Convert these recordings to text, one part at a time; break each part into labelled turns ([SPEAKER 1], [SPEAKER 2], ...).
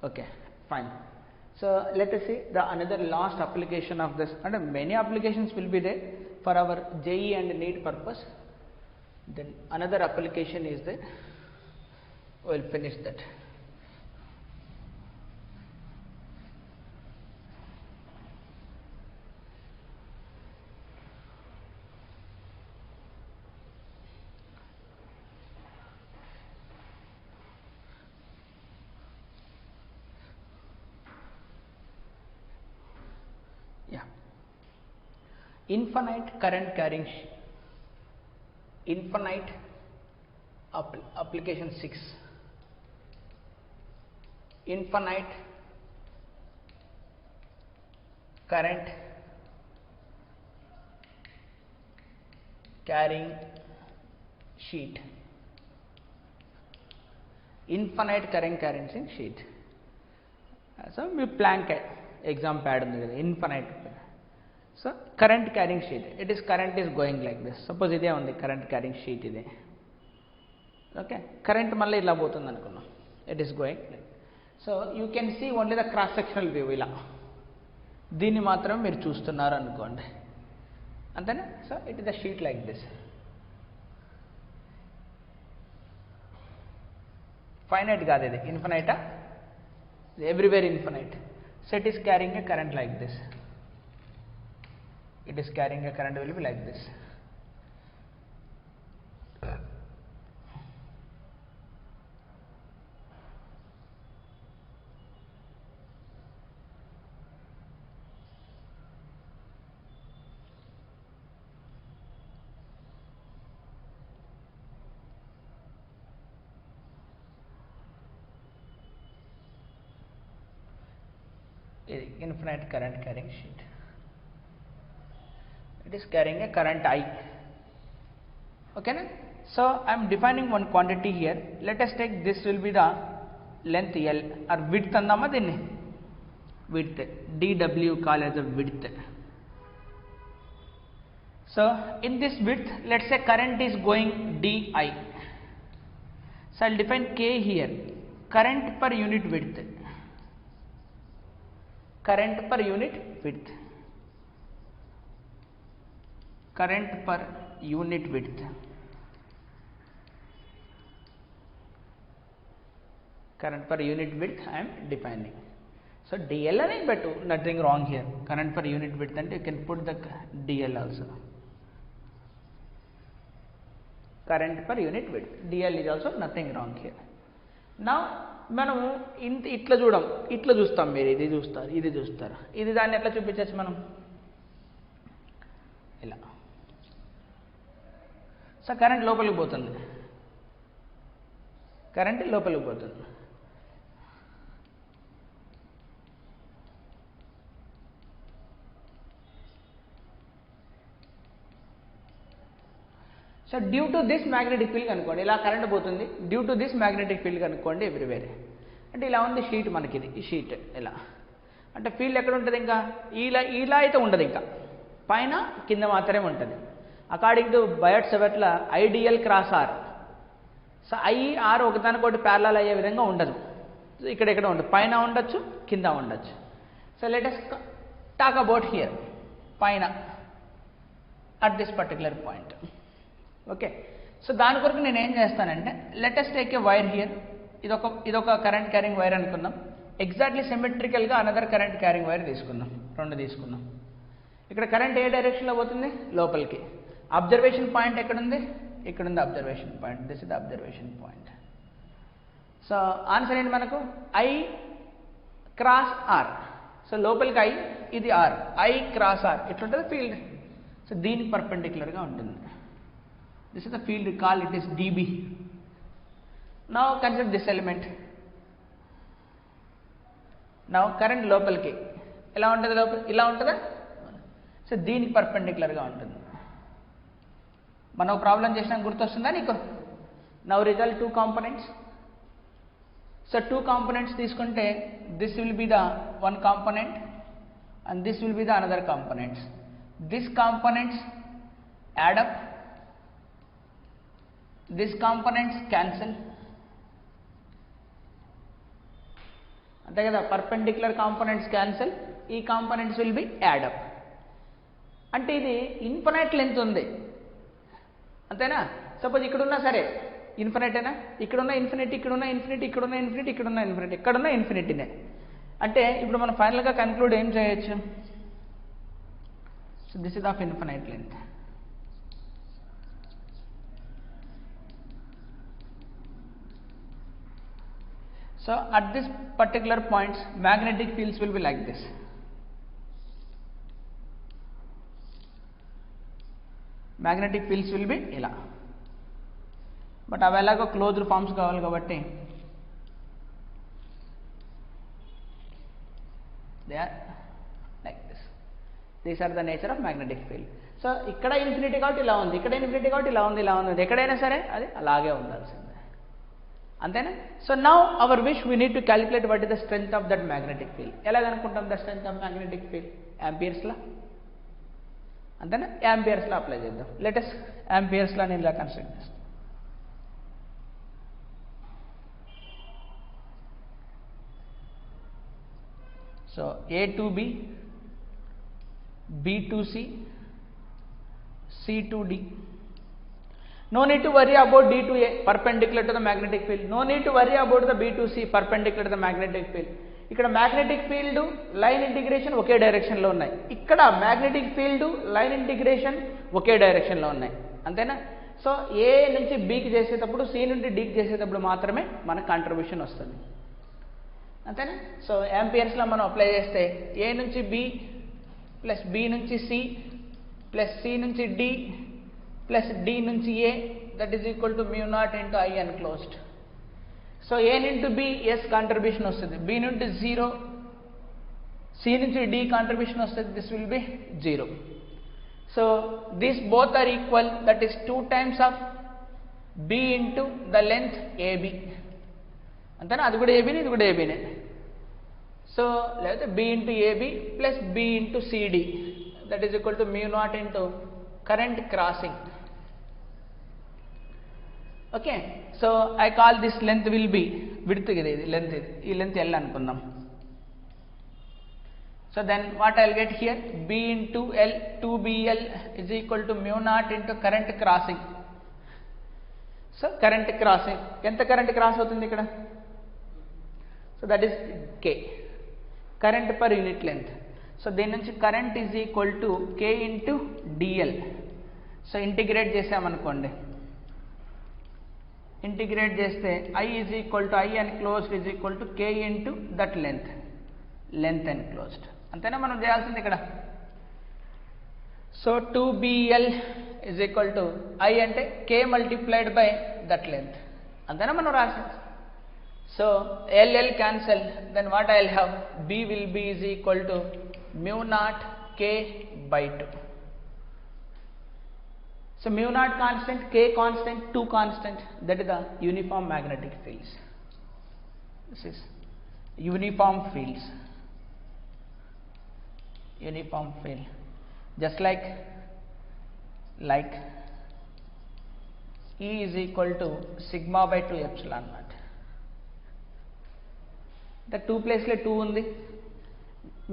[SPEAKER 1] Okay, fine. So let us see the another last application of this, and many applications will be there for our JEE and NEET purpose. Then another application is there. We'll finish that. Infinite current carrying infinite application 6, infinite current carrying sheet, infinite current carrying sheet. So we Planck exam pad undi kada, infinite. So current carrying sheet, it is current is going like this. Suppose ide undi current carrying sheet ide. Okay, current malla ila potundi anukunnam, it is going. So you can see only the cross sectional view ila, దీన్ని మాత్రం మీరు చూస్తున్నారు అనుకోండి, అంతేనా? So it is the sheet like this. Finite కాదు ఇది, ఇన్ఫినైటా, everywhere infinite. So it is carrying a current like this. It is carrying a current will be like this. Infinite current carrying sheet. It is carrying a current I. Okay na? So I am defining one quantity here. Let us take this will be the length L or width andama dinni, width dw call as a width. So in this width, let's say current is going di. So I'll define K here, current per unit width, current per unit width, current per unit width, current per unit width I am defining. So DL అని పెట్టు, nothing wrong here. Current per unit width అంటే you can put the DL also. Current per unit width, DL is also nothing wrong here. Now మనము ఇట్లా చూస్తాం, మీరు ఇది చూస్తారు, ఇది దాన్ని ఎట్లా చూపించచ్చు మనం ఇలా. సో కరెంట్ లోపలికి పోతుంది, కరెంట్ లోపలికి పోతుంది. So due to this magnetic field కనుక్కోండి, ఇలా కరెంట్ పోతుంది due to this magnetic field కనుక్కోండి ఎవ్రీవేర్. అంటే ఇలా ఉంది షీట్ మనకి, ఇది ఈ షీట్ ఇలా. అంటే ఫీల్డ్ ఎక్కడ ఉంటుంది, ఇంకా ఇలా అయితే ఉండదు, ఇంకా పైన కింద మాత్రమే ఉంటుంది. అకార్డింగ్ టు బయట్ సెవెట్ల ideal cross R. So IR ఒకదానికొకటి ప్యారలల్ అయ్యే విధంగా ఉండదు, ఇక్కడ ఉండదు, పైన ఉండొచ్చు కింద ఉండొచ్చు. So let us talk about here పైన at this particular point. Okay, so దాని కొరకు నేను ఏం చేస్తానంటే, let us take a wire here. ఇదొక కరెంట్ క్యారింగ్ వైర్ అనుకుందాం. ఎగ్జాక్ట్లీ సిమెట్రికల్గా అనదర్ కరెంట్ క్యారింగ్ వైర్ తీసుకుందాం, 2 తీసుకుందాం. ఇక్కడ కరెంట్ ఏ డైరెక్షన్లో పోతుంది, లోపలికి. అబ్జర్వేషన్ పాయింట్ ఎక్కడుంది, ఇక్కడ ఉంది observation point, this is the observation point. So answer ఏంటి మనకు, ఐ క్రాస్ ఆర్. సో లోపలికి ఐ, ఇది ఆర్, ఐ క్రాస్ ఆర్ ఎట్లుంటుంది ఫీల్డ్. సో దీనికి పర్పెండిక్యులర్గా ఉంటుంది. This is the field, call it is dB. Now consider this element. Now current లోపలికి ఎలా ఉంటుంది, ఇలా ఉంటుందా. సో దీనికి పర్పెండిక్యులర్గా ఉంటుంది. మనం ప్రాబ్లం చేసినా గుర్తొస్తుందా నీకు. Now result 2 components. So 2 components తీసుకుంటే this will be the 1 component and this will be the another components. This components add up, this components cancel, అంతే కదా, పర్పెండిక్యులర్ కాంపోనెంట్స్ క్యాన్సిల్, ఈ కాంపోనెంట్స్ విల్ బి యాడప్. అంటే ఇది infinite length ఉంది అంతేనా. Suppose ఇక్కడున్నా సరే ఇన్ఫినైటేనా, ఇక్కడున్న ఇన్ఫినిటీ, ఇక్కడున్న ఇన్ఫినిటీ, ఇక్కడున్న ఇన్ఫినిటీ, ఇక్కడున్న ఇన్ఫినిటీ, ఇక్కడున్న ఇన్ఫినిటీనే. అంటే ఇప్పుడు మనం ఫైనల్గా కన్క్లూడ్ ఏం చేయొచ్చు, so this is of infinite length. So at this particular points magnetic fields will be like this. Magnetic fields will be ఇలా. బట్ అవి ఎలాగో క్లోజ్డ్ ఫార్మ్స్ కావాలి కాబట్టి they are like this. These are the nature of magnetic field. So ఇక్కడ infinity కాబట్టి ఇలా ఉంది, ఇక్కడ ఇన్ఫినిటీ కాబట్టి ఇలా ఉంది, ఇలా ఉంది, ఎక్కడైనా సరే అది అలాగే ఉండాల్సిందే అంతేనా. So now our wish we need to calculate what is the strength of that magnetic field. ఎలా కనుక్కుంటాం the strength of magnetic field? Ampere's law అంతేనా, యాంపియర్స్లో అప్లై చేద్దాం. లేటెస్ట్ యాంపియర్స్లో నేను ఇలా కన్స్ట్రక్ట్ చేస్తాను. So A to B, B to C, C to D. No need to worry about D to A perpendicular to the magnetic field. No need to worry about the B to C perpendicular to the magnetic field. ఇక్కడ magnetic field line integration ఒకే డైరెక్షన్లో ఉన్నాయి, ఇక్కడ magnetic field line integration ఒకే డైరెక్షన్లో ఉన్నాయి అంతేనా. So ఏ నుంచి బీకి చేసేటప్పుడు, సి నుండి డీకి చేసేటప్పుడు మాత్రమే మనకు కాంట్రిబ్యూషన్ వస్తుంది అంతేనా. సో యాంపియర్స్లో మనం అప్లై చేస్తే ఏ నుంచి బి ప్లస్ బి నుంచి సి ప్లస్ సి నుంచి డి ప్లస్ డి నుంచి A, that is equal to mu naught into I enclosed. So A నుండి బి ఎస్ కాంట్రిబ్యూషన్ వస్తుంది, బి నుండి 0, సి నుంచి డి కాంట్రిబ్యూషన్ వస్తుంది, this will be 0. So these both are equal, that is 2 times of B into the length AB అంతేనా. అది కూడా ఏబీని, ఇది కూడా ఏబీనే. సో లేకపోతే B into AB plus B into CD, that is equal to mu naught into current crossing. Okay, so I call this length will be, width ఇది లెంత్, ఇది ఈ లెంత్ ఎల్ అనుకుందాం. So then what I will get here, B into L 2bl is equal to mu naught into current crossing. So current crossing, ఎంత current cross అవుతుంది ఇక్కడ? So that is K, current per unit length. So దీని నుంచి current is equal to K into DL. So integrate చేసామనుకోండి, integrate చేస్తే I is equal to I enclosed is equal to K into that length, length enclosed అంతేనా మనం చేయాల్సింది ఇక్కడ. So 2bl is equal to I అంటే కే multiplied by that length అంతేనా మనం రాసేది. So LL cancel, then what I will have, B will be is equal to mu naught K by 2. So mu naught constant, K constant, 2 constant, that is the uniform magnetic fields. This is uniform fields, uniform field, just like E is equal to sigma by 2 epsilon naught. The 2 ప్లేస్లో 2 ఉంది,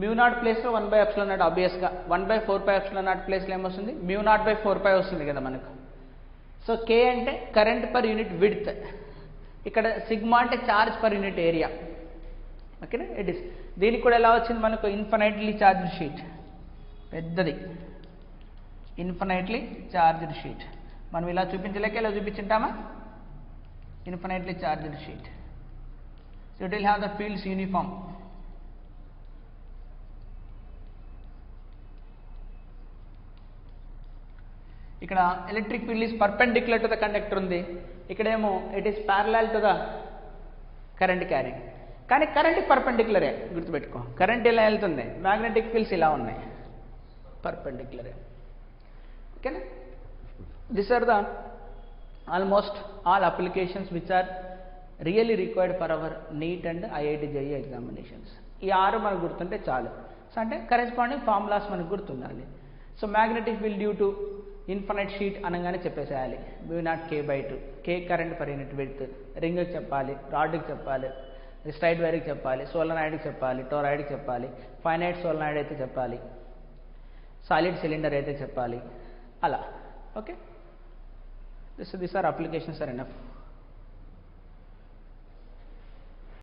[SPEAKER 1] mu naught ప్లేస్లో 1/epsilon naught, ఆబ్వియస్గా 1/4π epsilon naught ప్లేస్లో ఏమొస్తుంది, mu naught by 4π వస్తుంది కదా మనకు. So K అంటే కరెంట్ పర్ యూనిట్ విడ్త్, ఇక్కడ సిగ్మా అంటే చార్జ్ పర్ యూనిట్ ఏరియా. ఓకేనా, ఇట్ ఈస్. దీనికి కూడా ఎలా వచ్చింది మనకు, ఇన్ఫినైట్లీ చార్జ్డ్ షీట్, పెద్దది ఇన్ఫినైట్లీ చార్జ్డ్ షీట్. మనం ఇలా చూపించలేక ఇలా చూపించుంటామా, infinitely charged sheet. So it will have the fields uniform. ఇక్కడ electric field is perpendicular to the conductor ఉంది, ఇక్కడేమో it is parallel to the current carrying. కానీ కరెంట్ పర్పెండిక్యులరే, గుర్తుపెట్టుకో. కరెంట్ ఇలా వెళ్తుంది, మ్యాగ్నెటిక్ ఫీల్డ్స్ ఇలా ఉన్నాయి, పర్పెండిక్యులరే. ఓకేనా, this are the almost all applications which are really required for our NEET and IIT JEE examinations. ఈ 6 మనకు గుర్తుంటే చాలు. సో అంటే కరెస్పాండింగ్ ఫార్ములాస్ మనకు గుర్తుండాలి. So magnetic field due to infinite sheet అనగానే చెప్పేసేయాలి, mu naught K by 2, K current per unit width, రింగ్కి చెప్పాలి, రాడ్కి చెప్పాలి. స్ట్రైట్ వైర్కి చెప్పాలి, సోలనాయిడ్కి చెప్పాలి, టోరాయిడ్కి చెప్పాలి, ఫైనైట్ సోలనాయిడ్ అయితే చెప్పాలి, సాలిడ్ సిలిండర్ అయితే చెప్పాలి, అలా. Okay, this are applications are enough.